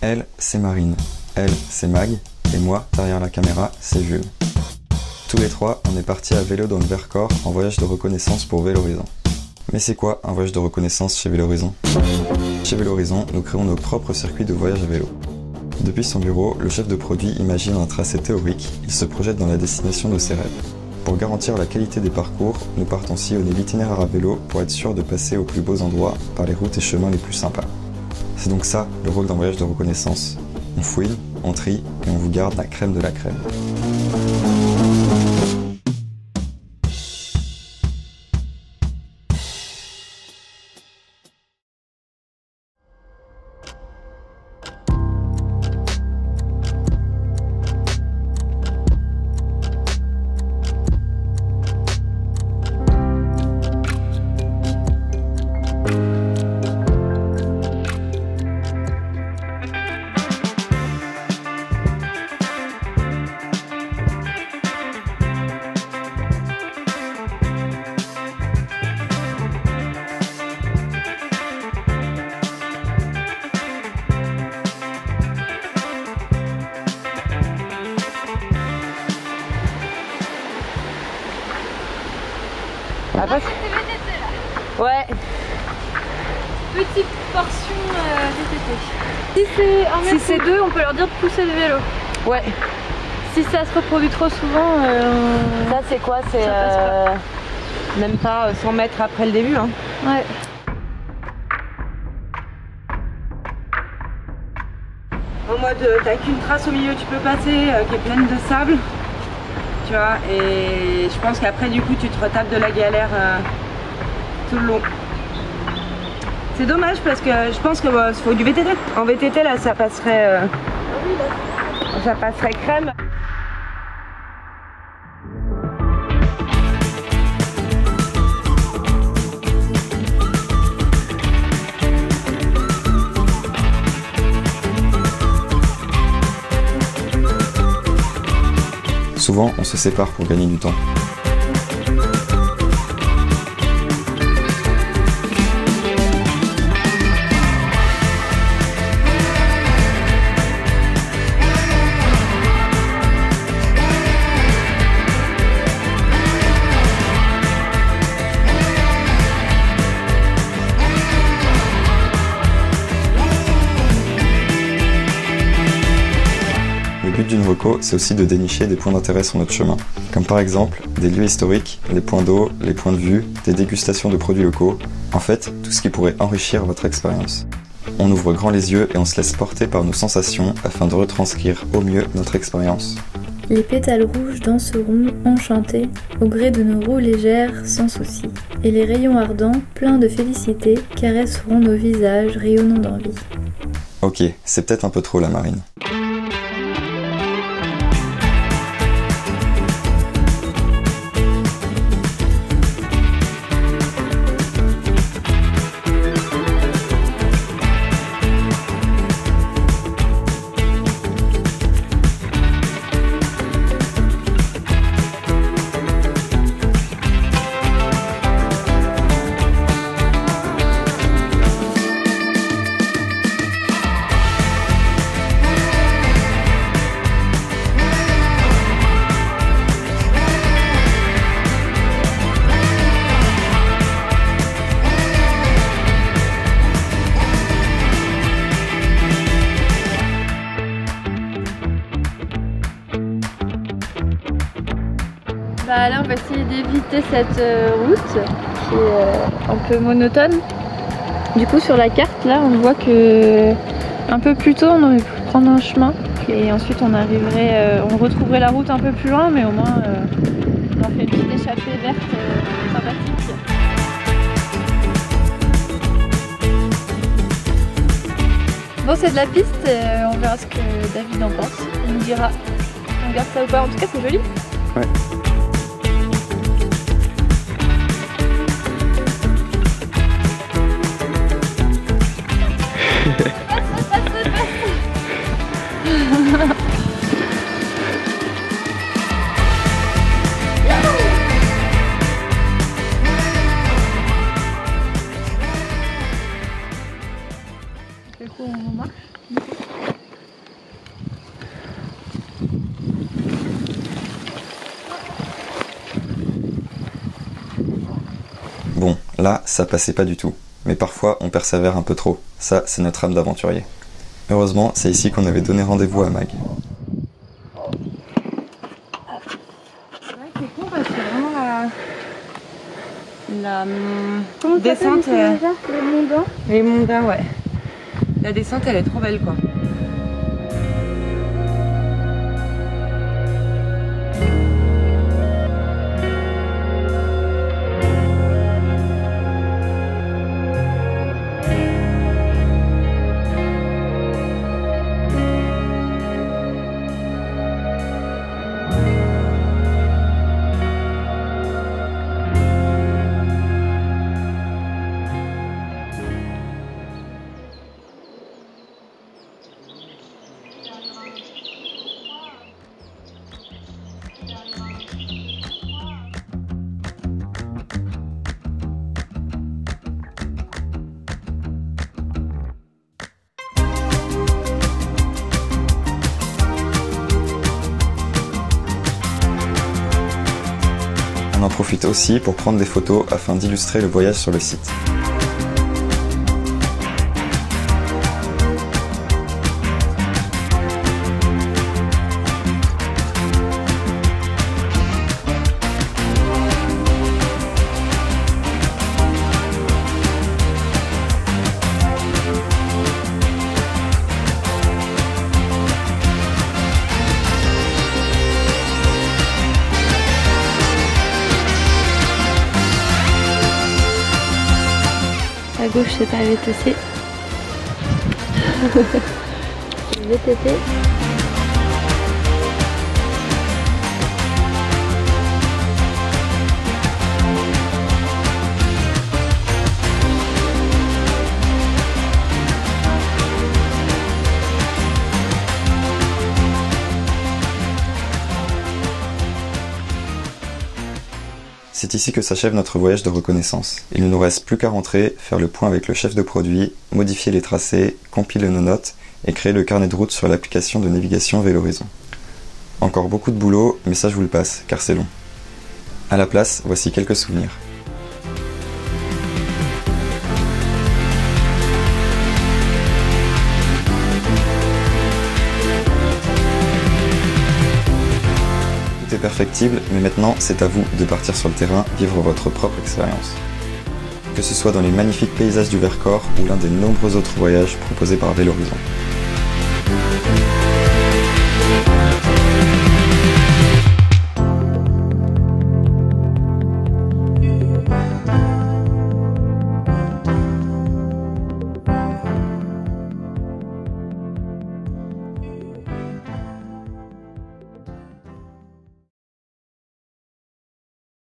Elle, c'est Marine. Elle, c'est Mag. Et moi, derrière la caméra, c'est Jules. Tous les trois, on est partis à vélo dans le Vercors en voyage de reconnaissance pour Vélorizon. Mais c'est quoi un voyage de reconnaissance chez Vélorizon? Chez Vélorizon, nous créons nos propres circuits de voyage à vélo. Depuis son bureau, le chef de produit imagine un tracé théorique, il se projette dans la destination de ses rêves. Pour garantir la qualité des parcours, nous partons sillonner l'itinéraire à vélo pour être sûr de passer aux plus beaux endroits par les routes et chemins les plus sympas. C'est donc ça, le rôle d'un voyage de reconnaissance. On fouine, on trie et on vous garde la crème de la crème. Après, ouais. Petite portion VTT. Si c'est deux, on peut leur dire de pousser le vélo. Ouais. Si ça se reproduit trop souvent, ça c'est quoi? C'est même pas 100 mètres après le début. Hein. Ouais. En mode, t'as qu'une trace au milieu, tu peux passer, qui est pleine de sable. Tu vois, et je pense qu'après du coup tu te retapes de la galère tout le long. C'est dommage parce que je pense que faut du VTT. En VTT là ça passerait crème. Souvent, on se sépare pour gagner du temps. Le but d'une reco, c'est aussi de dénicher des points d'intérêt sur notre chemin, comme par exemple des lieux historiques, les points d'eau, les points de vue, des dégustations de produits locaux, en fait, tout ce qui pourrait enrichir votre expérience. On ouvre grand les yeux et on se laisse porter par nos sensations afin de retranscrire au mieux notre expérience. Les pétales rouges danseront, enchantés, au gré de nos roues légères, sans souci. Et les rayons ardents, pleins de félicité, caresseront nos visages rayonnants d'envie. Ok, c'est peut-être un peu trop la Marine. Bah là on va essayer d'éviter cette route qui est un peu monotone. Du coup sur la carte là on voit que un peu plus tôt on aurait pu prendre un chemin et ensuite on arriverait, on retrouverait la route un peu plus loin, mais au moins on aurait fait une petite échappée verte sympathique. Bon c'est de la piste, on verra ce que David en pense, il nous dira si on garde ça ou pas. En tout cas c'est joli. Ouais. Du coup on marche. Là, ça passait pas du tout. Mais parfois, on persévère un peu trop. Ça, c'est notre âme d'aventurier. Heureusement, c'est ici qu'on avait donné rendez-vous à Mag. C'est vrai que c'est con parce que vraiment la Comment descente... déjà les Monts-Dents? Les Monts-Dents, ouais. La descente, elle est trop belle, quoi. On en profite aussi pour prendre des photos afin d'illustrer le voyage sur le site. À gauche, c'est pas VTC. VTT. C'est ici que s'achève notre voyage de reconnaissance. Il ne nous reste plus qu'à rentrer, faire le point avec le chef de produit, modifier les tracés, compiler nos notes et créer le carnet de route sur l'application de navigation Vélorizon. Encore beaucoup de boulot, mais ça je vous le passe, car c'est long. À la place, voici quelques souvenirs. Tout est perfectible, mais maintenant c'est à vous de partir sur le terrain, vivre votre propre expérience. Que ce soit dans les magnifiques paysages du Vercors ou l'un des nombreux autres voyages proposés par Vélorizon.